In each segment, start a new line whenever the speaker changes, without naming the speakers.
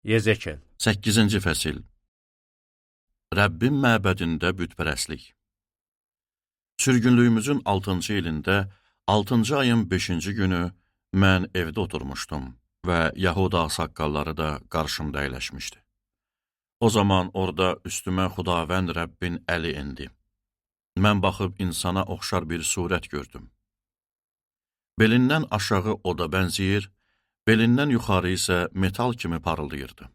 Yezekel
8-ci fəsil. Rəbbin məbədində bütpərəstlik. Sürgünlüyümüzün 6-cı ilində, 6-cı ayın 5-ci günü mən evdə oturmuşdum və Yahuda ağsaqqalları da qarşımda əyləşmişdi. O zaman orada üstümə Xudavənd Rəbbin əli indi. Mən baxıb insana oxşar bir surət gördüm. Belindən aşağı oda bənzəyir, belindən yuxarı isə metal kimi parıldayırdı.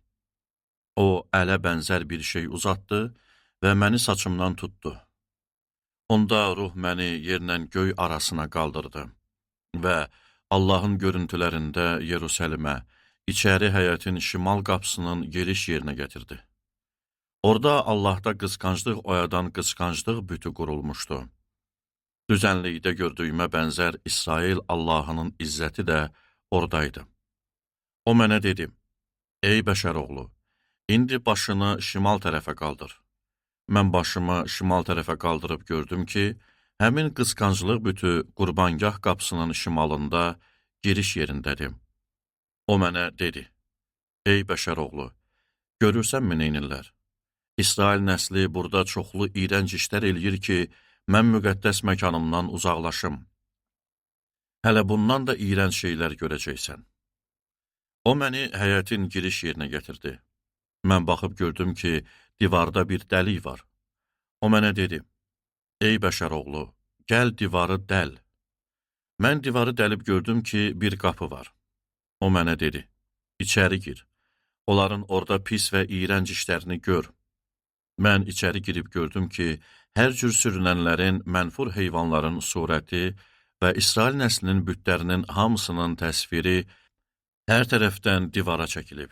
O, ələ bənzər bir şey uzatdı və məni saçımdan tutdu. Onda ruh məni yerlə göy arasına qaldırdı və Allahın görüntülərində Yerusəlimə, içəri həyətin şimal qapısının giriş yerinə gətirdi. Orada Allahda qısqanclıq oyadan qısqanclıq bütü qurulmuşdu. Düzənlikdə gördüyümə bənzər İsrail Allahının izzəti də oradaydı. O mənə dedi, ey bəşər oğlu, indi başını şimal tərəfə qaldır. Mən başımı şimal tərəfə qaldırıb gördüm ki, həmin qısqanclıq bütü qurbangah qapısının şimalında giriş yerindədir. O mənə dedi, ey bəşər oğlu, görürsənmi neynirlər? İsrail nəsli burada çoxlu iyrənc işlər eləyir ki, mən müqəddəs məkanımdan uzaqlaşım. Hələ bundan da iyrənc şeylər görəcəksən. O məni həyətin giriş yerinə gətirdi. Mən baxıb gördüm ki, divarda bir dəlik var. O mənə dedi, ey bəşər oğlu, gəl divarı dəl. Mən divarı dəlib gördüm ki, bir qapı var. O mənə dedi, içəri gir. Onların orada pis və iyrənc işlərini gör. Mən içəri girib gördüm ki, hər cür sürünənlərin, mənfur heyvanların surəti və İsrail nəslinin bütlərinin hamısının təsviri hər tərəfdən divara çəkilib.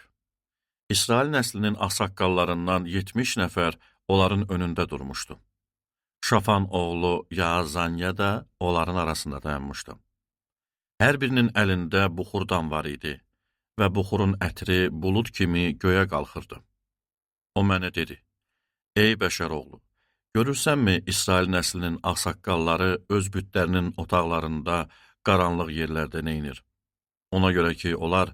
İsrail nəslinin ağsaqqallarından 70 nəfər onların önündə durmuşdu. Şafan oğlu Yaazanya da onların arasında dayanmışdı. Hər birinin əlində buxurdan var idi və buxurun ətri bulud kimi göyə qalxırdı. O mənə dedi, ey bəşər oğlu, görürsənmi İsrail nəslinin ağsaqqalları öz bütlərinin otaqlarında, qaranlıq yerlərdə neynir? Ona görə ki, onlar,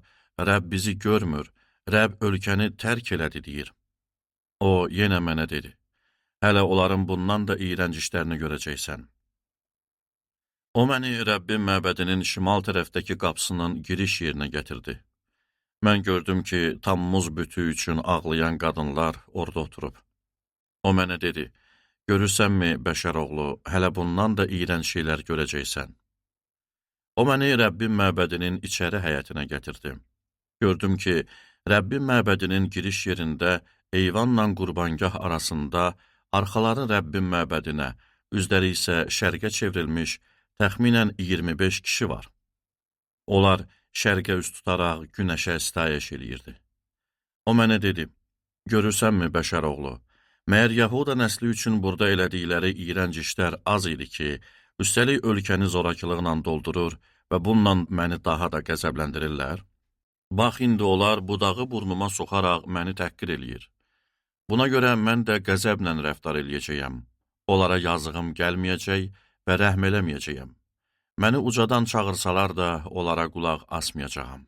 Rəbb bizi görmür, Rəbb ölkəni tərk elədi deyir. O, yenə mənə dedi, hələ onların bundan da iyrənc işlərini görəcəksən. O məni Rəbbin məbədinin şimal tərəfdəki qapısının giriş yerinə gətirdi. Mən gördüm ki, Tammuz bütü üçün ağlayan qadınlar orada oturub. O mənə dedi, görürsənmi, bəşər oğlu, hələ bundan da iyrənc şeylər görəcəksən. O məni Rəbbin məbədinin içəri həyətinə gətirdi. Gördüm ki, Rəbbin məbədinin giriş yerində eyvanla qurbangah arasında arxaları Rəbbin məbədinə, üzləri isə şərqə çevrilmiş təxminən 25 kişi var. Onlar şərqə üst tutaraq günəşə sitayiş eləyirdi. O mənə dedi, görürsənmi, bəşər oğlu, məyər Yahuda nəsli üçün burada elədikləri iyrənc işlər az idi ki, üstəlik ölkəni zorakılıqla doldurur və bununla məni daha da qəzəbləndirirlər? Bax, indi onlar budağı burnuma soxaraq məni təhqir eləyir. Buna görə mən də qəzəblə rəftar eləyəcəyəm. Onlara yazığım gəlməyəcək və rəhm eləməyəcəyəm. Məni ucadan çağırsalar da onlara qulaq asmayacağam.